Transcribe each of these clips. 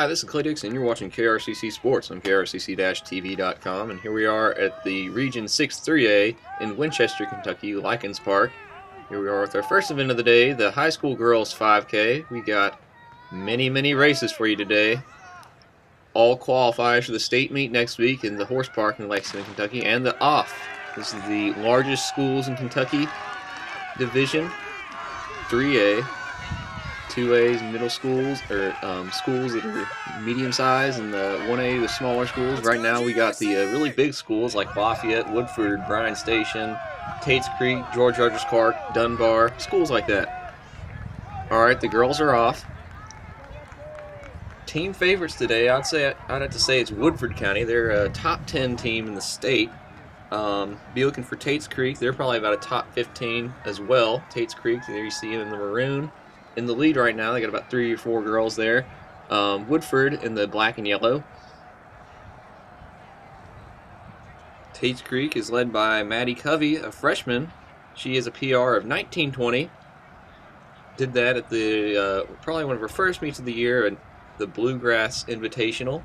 Hi, this is Clay Dix, and you're watching KRCC Sports on krcc-tv.com, and here we are at the Region 6 3A in Winchester, Kentucky, Likens Park. Here we are with our first event of the day, the High School Girls 5K. We got many races for you today. All qualifiers for the state meet next week in the Horse Park in Lexington, Kentucky, and the OFF. This is the largest schools in Kentucky division, 3A. 2A's middle schools, or schools that are medium-sized, and the 1A, the smaller schools. Right now we got the really big schools like Lafayette, Woodford, Bryan Station, Tates Creek, George Rogers Clark, Dunbar, schools like that. Alright, the girls are off. Team favorites today, I'd have to say it's Woodford County. They're a top 10 team in the state. Be looking for Tates Creek. They're probably about a top 15 as well. Tates Creek, there you see them in the maroon. In the lead right now, they got about 3 or 4 girls there. Woodford in the black and yellow. Tates Creek is led by Maddie Covey, a freshman. She has a PR of 19:20. Did that at the probably one of her first meets of the year, at the Bluegrass Invitational.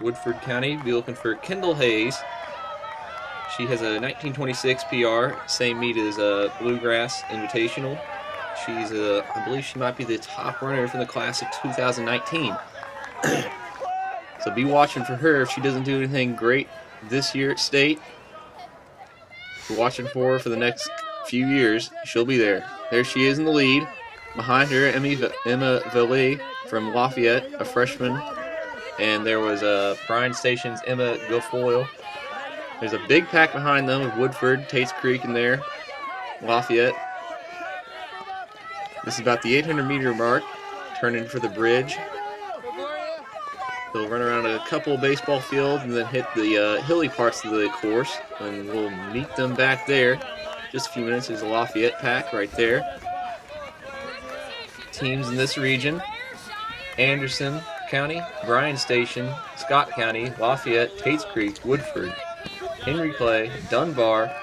Woodford County, be looking for Kendall Hayes. She has a 19:26 PR, same meet as Bluegrass Invitational. She's I believe she might be the top runner from the class of 2019. So be watching for her. If she doesn't do anything great this year at state, be watching for her for the next few years. She'll be there. There she is in the lead. Behind her, Emma Valet from Lafayette, a freshman. And there was Bryan Station's Emma Guilfoyle. There's a big pack behind them of Woodford, Tates Creek in there, Lafayette. This is about the 800-meter mark, turning for the bridge. They'll run around a couple of baseball fields and then hit the hilly parts of the course, and we'll meet them back there. Just a few minutes. There's a Lafayette pack right there. Teams in this region: Anderson County, Bryan Station, Scott County, Lafayette, Tates Creek, Woodford, Henry Clay, Dunbar,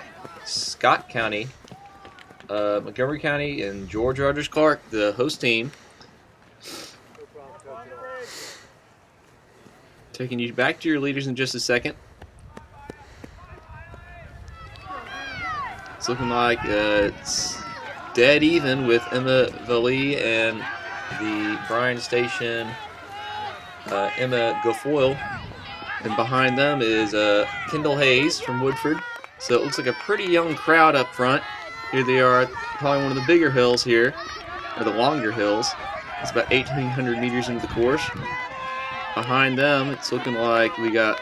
Scott County, Montgomery County, and George Rogers Clark, the host team. Taking you back to your leaders in just a second. It's looking like it's dead even with Emma Valee and the Bryan Station Emma Guilfoyle. And behind them is Kendall Hayes from Woodford. So it looks like a pretty young crowd up front. Here they are, probably one of the bigger hills here, or the longer hills. It's about 1,800 meters into the course. Behind them, it's looking like we got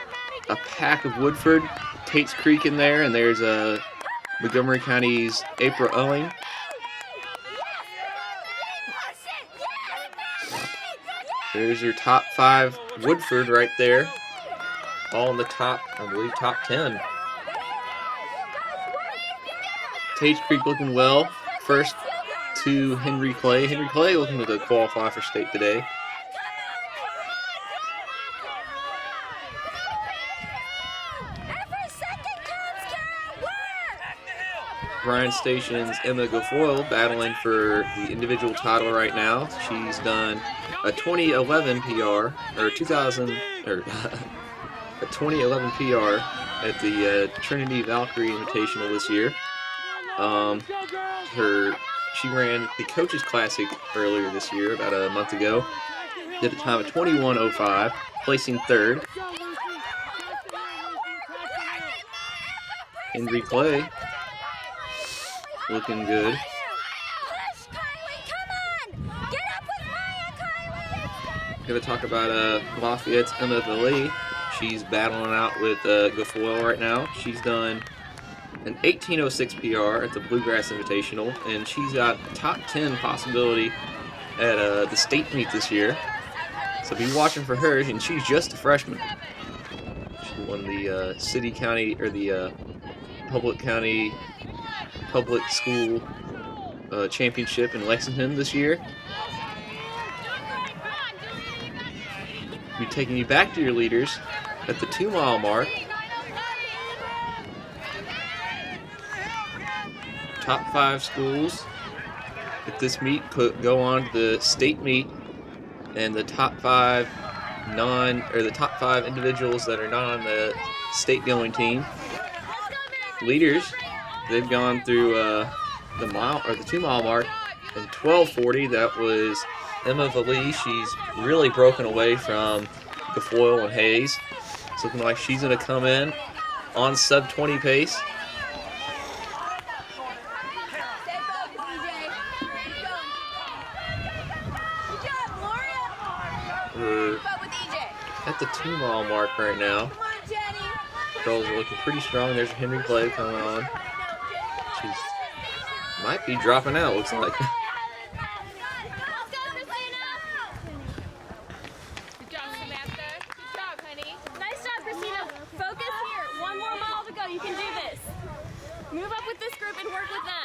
a pack of Woodford, Tates Creek in there, and there's Montgomery County's April Owing. There's your top 5 Woodford right there. All in the top, I believe, top 10. Tates Creek looking well. First to Henry Clay. Henry Clay looking to qualify for state today. Bryan Station's Emma Guilfoyle battling for the individual title right now. She's done a 2011 PR, or 2000, or a 2011 PR at the Trinity Valkyrie Invitational this year. She ran the Coaches Classic earlier this year, about a month ago. Did a time of 21:05, placing 3rd. Henry Clay looking good. Gonna talk about Lafayette's Emma Valee. She's battling out with Guilfoyle right now. She's done an 18:06 PR at the Bluegrass Invitational, and she's got top 10 possibility at the state meet this year. So be watching for her, and she's just a freshman. She won the city county, or the public school championship in Lexington this year. Be taking you back to your leaders at the 2-mile mark. Top 5 schools at this meet go on to the state meet, and the top five individuals that are not on the state going team leaders, they've gone through the 2-mile mark in 12:40. That was Emma Valee. She's really broken away from Guilfoyle and Hayes. It's looking like she's going to come in on sub-20 pace. We're at the 2-mile mark right now. Girls are looking pretty strong. There's Henry Clay coming on. She might be dropping out, looks like.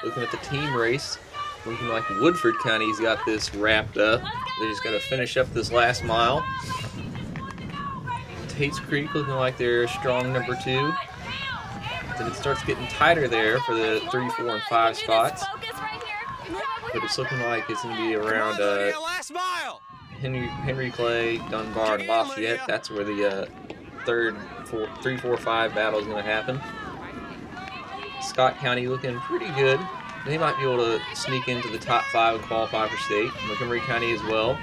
Looking at the team race, looking like Woodford County's got this wrapped up. They just got to finish up this last mile. Tate's Creek looking like they're strong number 2. Then it starts getting tighter there for the 3, 4, and 5 spots. But it's looking like it's going to be around Henry Clay, Dunbar, and Lafayette. That's where the 3, 4, 5 battle is going to happen. Scott County looking pretty good. They might be able to sneak into the top 5 and qualify for state. Montgomery County as well.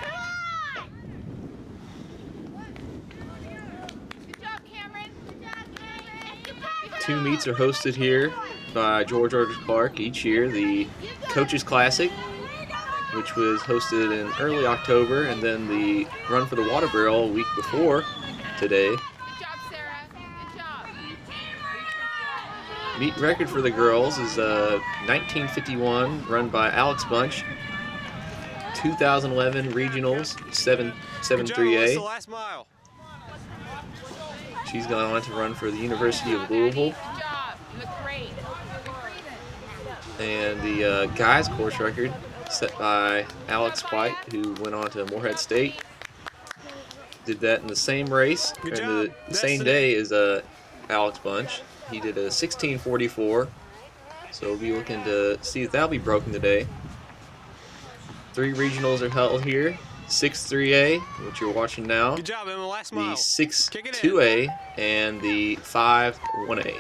Two meets are hosted here by George R. Clark each year. The Coaches Classic, which was hosted in early October, and then the Run for the Water Barrel a week before today. Meet record for the girls is 1951, run by Alex Bunch. 2011 regionals, 7-3A. She's gone on to run for the University of Louisville. And the guys' course record set by Alex White, who went on to Morehead State. Did that in the same race, or the same day as Alex Bunch. He did a 16:44, so we'll be looking to see if that'll be broken today. 3 regionals are held here. 6-3A, which you're watching now. Good job, Emma. Last mile. The 6-2A and the 5-1A.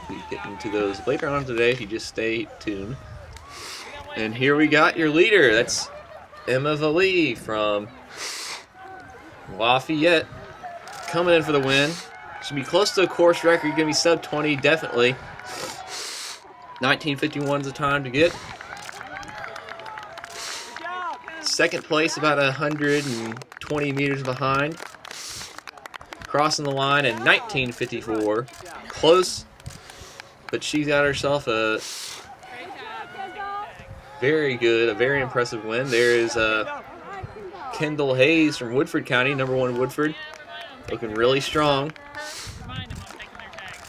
We'll be getting to those later on today if you just stay tuned. And here we got your leader. That's Emma Valee from Lafayette, coming in for the win. Should be close to a course record. Going to be sub-20, definitely. 19:51 is the time to get. Second place, about 120 meters behind. Crossing the line in 19:54. Close, but she's got herself a very impressive win. There is Kendall Hayes from Woodford County, number 1 Woodford, looking really strong.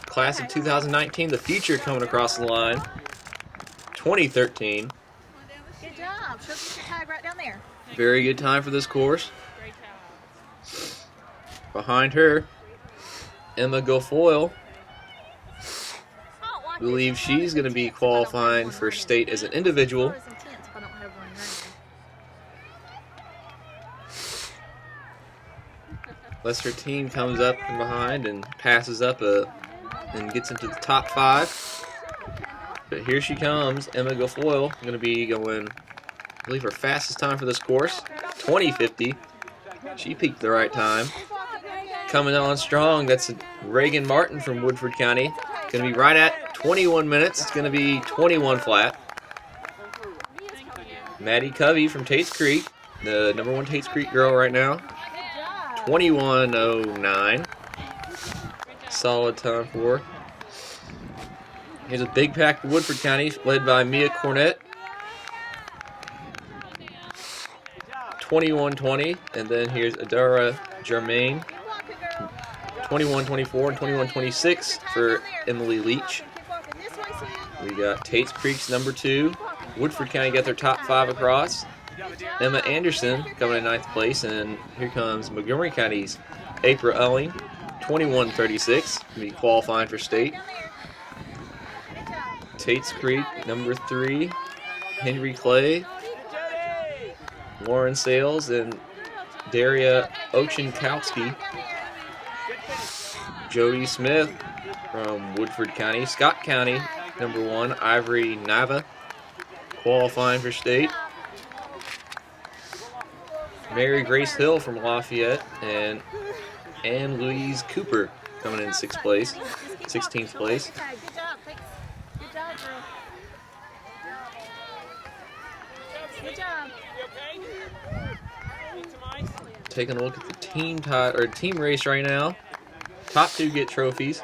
Class of 2019, the future coming across the line. 2013. Good job. She'll get your tag right down there. Very good time for this course. Behind her, Emma Guilfoyle. I believe she's going to be qualifying for state as an individual. Unless her team comes up from behind and passes up and gets into the top 5. But here she comes, Emma Guilfoyle, going to be going, I believe, her fastest time for this course, 20:50. She peaked the right time. Coming on strong, that's Reagan Martin from Woodford County. Going to be right at 21 minutes. It's going to be 21 flat. Maddie Covey from Tate's Creek, the number 1 Tate's Creek girl right now. 21:09. Solid time for her. Here's a big pack of Woodford County, led by Mia Cornett. 21:20, and then here's Adara Germain. 21:24 and 21:26 for Emily Leach. We got Tate's Creek's number 2. Woodford County got their top 5 across. Emma Anderson coming in 9th place, and here comes Montgomery County's April Elling. 21:36, be qualifying for state. Tate's Creek, number 3. Henry Clay, Lauren Sales, and Daria Ochenkowski. Jody Smith from Woodford County. Scott County, number 1, Ivory Nava, qualifying for state. Mary Grace Hill from Lafayette, and Ann Louise Cooper coming in 6th place, 16th place. Good job. Thanks. Good job, girl. Good job. Taking a look at the team race right now. Top 2 get trophies.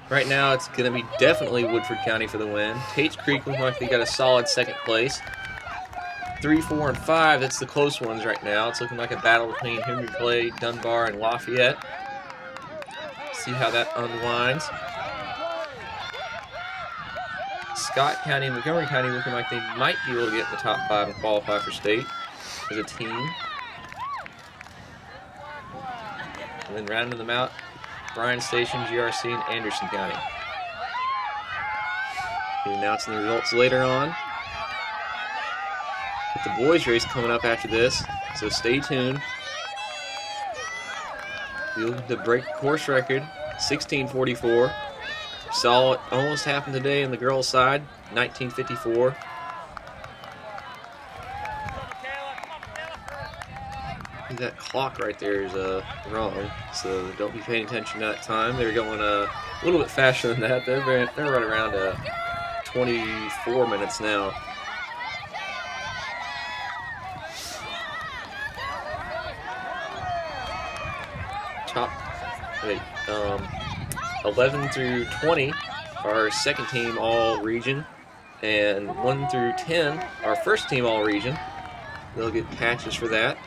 Right now, it's going to be definitely Woodford County for the win. Tate's Creek looks like they got a solid 2nd place. 3, 4, and 5, that's the close ones right now. It's looking like a battle between Henry Clay, Dunbar, and Lafayette. See how that unwinds. Scott County and Montgomery County looking like they might be able to get in the top 5 and qualify for state as a team. And then rounding them out, Bryan Station, GRC, and Anderson County. We'll be announcing the results later on. With the boys race coming up after this, so stay tuned. We're looking to break the course record, 16:44. Saw it almost happen today on the girls' side, 19:54. That clock right there is wrong, so don't be paying attention to that time. They're going a little bit faster than that. They're right around 24 minutes now. Top 11 through 20 our second team all region, and 1 through 10 our first team all region. They'll get patches for that,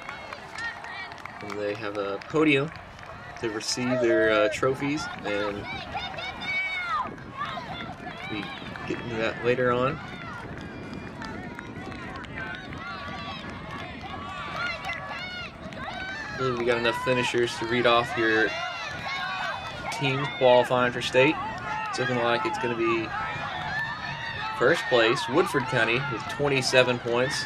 and they have a podium to receive their trophies, and we get into that later on. I believe we got enough finishers to read off your team qualifying for state. It's looking like it's going to be first place, Woodford County with 27 points.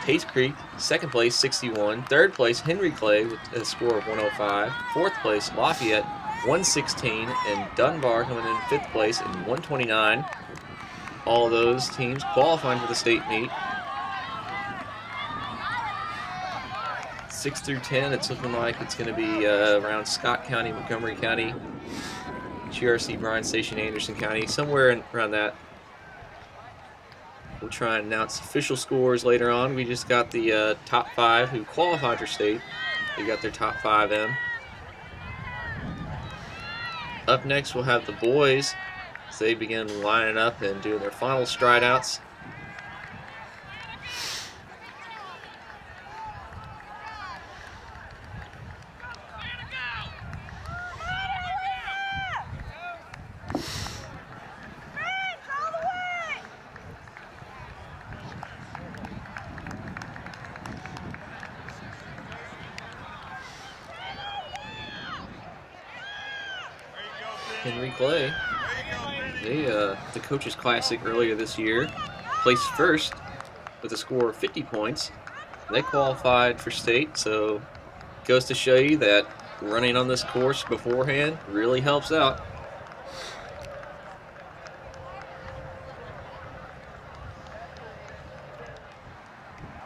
Tate's Creek, second place, 61. Third place, Henry Clay with a score of 105. Fourth place, Lafayette, 116. And Dunbar coming in fifth place at 129. All of those teams qualifying for the state meet. 6 through 10, it's looking like it's going to be around Scott County, Montgomery County, GRC, Bryan Station, Anderson County, somewhere around that. We'll try and announce official scores later on. We just got the top 5 who qualified for state. They got their top 5 in. Up next, we'll have the boys as they begin lining up and doing their final stride outs. Henry Clay, the Coaches Classic earlier this year, placed first with a score of 50 points. They qualified for state, so it goes to show you that running on this course beforehand really helps out.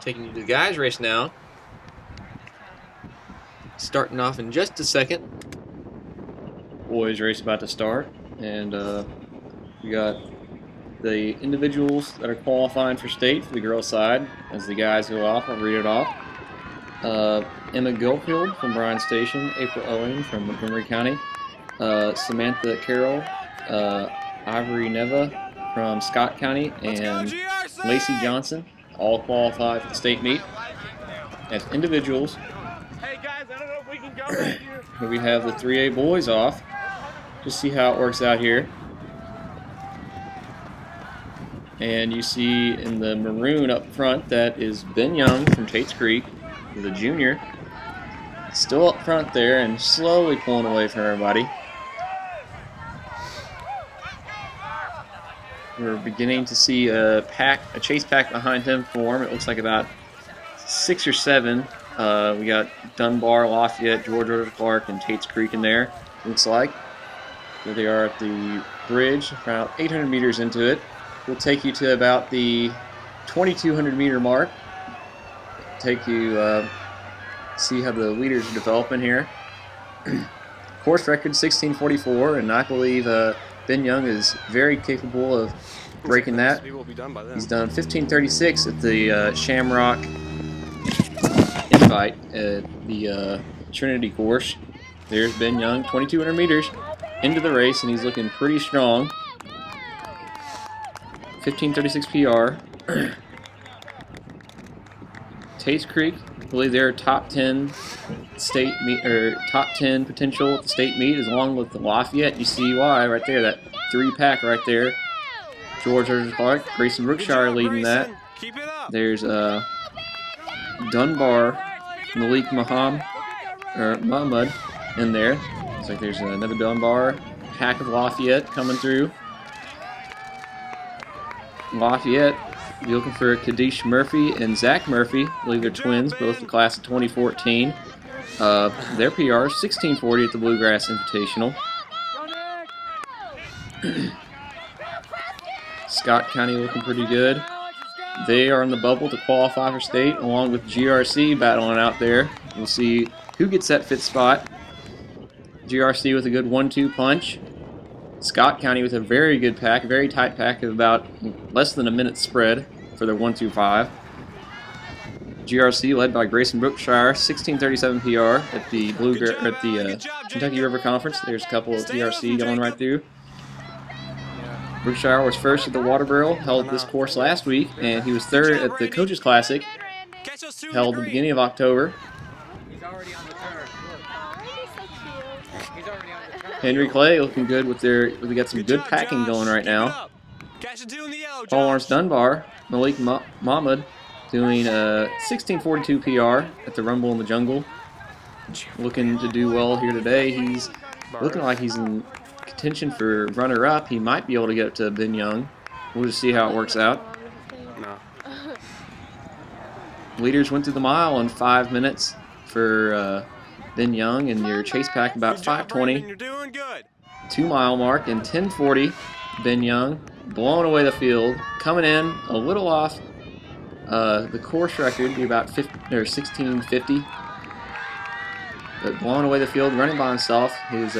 Taking you to the guys' race now. Starting off in just a second. Boys race about to start, and we got the individuals that are qualifying for state for the girls' side. As the guys go off, I'll read it off. Emma Gilfield from Bryan Station, April Owen from Montgomery County, Samantha Carroll, Ivory Neva from Scott County, and Lacey Johnson all qualify for the state meet as individuals. Hey guys, I don't know if we can go right here. Here we have the 3A boys off. Just see how it works out here. And you see in the maroon up front, that is Ben Young from Tate's Creek, the junior. Still up front there and slowly pulling away from everybody. We're beginning to see a chase pack behind him form. It looks like about 6 or 7. We got Dunbar, Lafayette, George Rogers Clark, and Tate's Creek in there. Looks like. Here they are at the bridge, about 800 meters into it. We'll take you to about the 2,200 meter mark. Take you see how the leaders are developing here. Course record 16:44, and I believe Ben Young is very capable of breaking that. He's done 15:36 at the Shamrock Invite at the Trinity course. There's Ben Young, 2,200 meters into the race, and he's looking pretty strong. 15:36 PR. Tate's Creek, I believe they're top 10 state meet, or top 10 potential at the state meet, along with the Lafayette. You see why right there, that 3-pack right there. George Rogers Clark, Grayson Brookshire leading that. There's Dunbar, Malik Muhammad in there. Looks like there's another Dunbar, pack of Lafayette coming through. Lafayette, be looking for Kadish Murphy and Zach Murphy. I believe they're twins, both the class of 2014. Their PR is 16:40 at the Bluegrass Invitational. Scott County looking pretty good. They are in the bubble to qualify for state, along with GRC battling out there. We'll see who gets that 5th spot. GRC with a good 1-2 punch. Scott County with a very good pack, very tight pack of about less than a minute spread for their 1-2-5. GRC led by Grayson Brookshire, 16:37 PR at the Kentucky River Conference. There's a couple of GRC going right through. Brookshire was first at the Waterboro, held this course last week, and he was 3rd at the Coaches Classic, held at the beginning of October. Henry Clay looking good with we got some good packing going right now. Paul Lawrence Dunbar, Malik Mahmoud doing a 16:42 PR at the Rumble in the Jungle. Looking to do well here today. He's looking like he's in contention for runner-up. He might be able to get up to Ben Young. We'll just see how it works out. Leaders went through the mile in 5 minutes for Ben Young, and your chase pack about 5:20. 2-mile mark in 10:40. Ben Young blowing away the field, coming in a little off the course record, be about 16:50. But blowing away the field, running by himself. His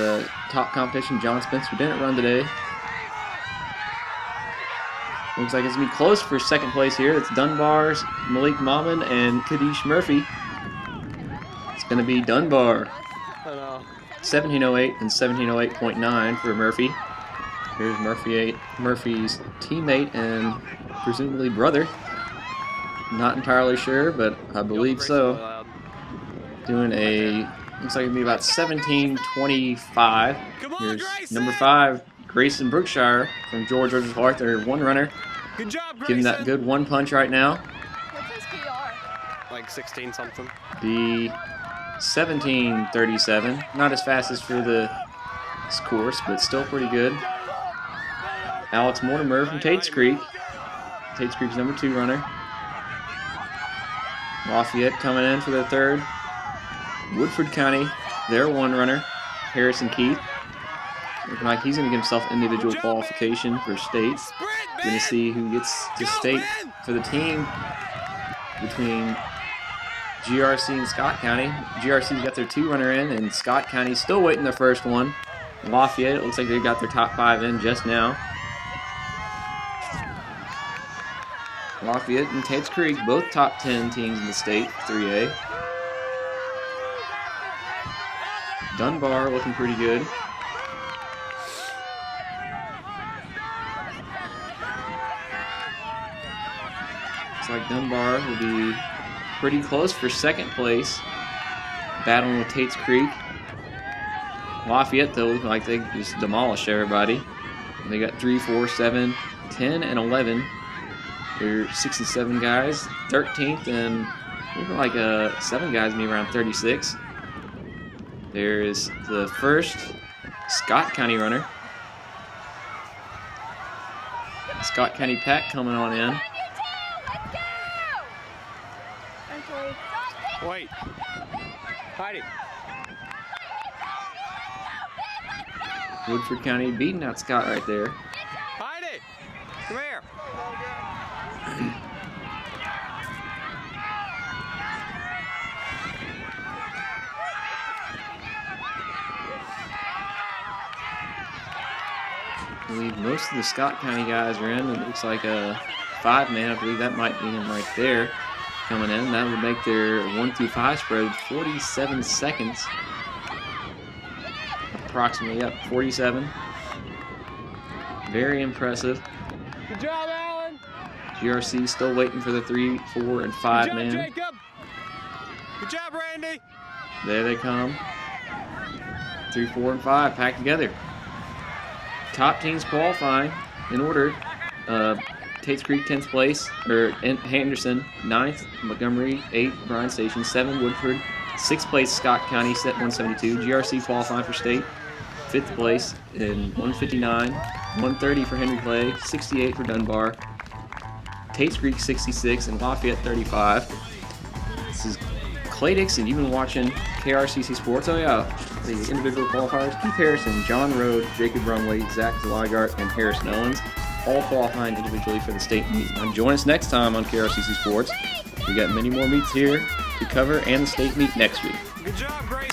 top competition, John Spencer, didn't run today. Looks like it's going to be close for 2nd place here. It's Dunbar's Malik Mahmoud and Kadish Murphy. It's going to be Dunbar. 17:08 and 17:08.9 for Murphy. Here's Murphy's teammate and presumably brother. Not entirely sure, but I believe so. Doing looks like it'll be about 17:25. Here's number 5, Grayson Brookshire from George Rogers Clark. They're 1 runner. Good job, Grayson. Giving that good 1 punch right now. What's his PR? Like 16 something. Be 17:37. Not as fast as for this course, but still pretty good. Alex Mortimer from Tate's Creek. Tate's Creek's number 2 runner. Lafayette coming in for their 3rd. Woodford County, their 1 runner. Harrison Keith. Looking like he's going to give himself individual qualification for state. Going to see who gets to state for the team between GRC and Scott County. GRC's got their 2 runner in, and Scott County's still waiting their first one. Lafayette, it looks like they got their top 5 in just now. Lafayette and Tate's Creek, both top 10 teams in the state, 3A. Dunbar looking pretty good. Looks like Dunbar will be pretty close for 2nd place, battling with Tate's Creek. Lafayette, though, looking like they just demolished everybody. They got 3, 4, 7, 10, and 11. They're 6 and 7 guys. 13th and looking like 7 guys, maybe around 36. There's the first Scott County runner. Scott County Pack coming on in. Okay. Wait. Heidi. Woodford County beating out Scott right there. Heidi. Come here. I believe most of the Scott County guys are in. It looks like a 5-man. I believe that might be him right there coming in. That would make their 1 through 5 spread 47 seconds. Approximately, yep, 47. Very impressive. Good job, Alan. GRC still waiting for the 3, 4, and 5 Good job, man. Jacob. Good job, Randy. There they come. 3, 4, and 5 packed together. Top teams qualifying in order. Tates Creek 10th place, or Henderson 9th, Montgomery 8th, Bryan Station 7th, Woodford 6th place, Scott County set 172. GRC qualifying for state 5th place in 159, 130 for Henry Clay, 68 for Dunbar, Tates Creek 66, and Lafayette 35. This is Clay Dixon. You've been watching KRCC Sports. Oh yeah, the individual qualifiers: Keith Harrison, John Rhodes, Jacob Brumley, Zach Zwigart, and Harrison Owens, all qualifying individually for the state meet. Now join us next time on KRCC Sports. We got many more meets here to cover and the state meet next week. Good job, Grace.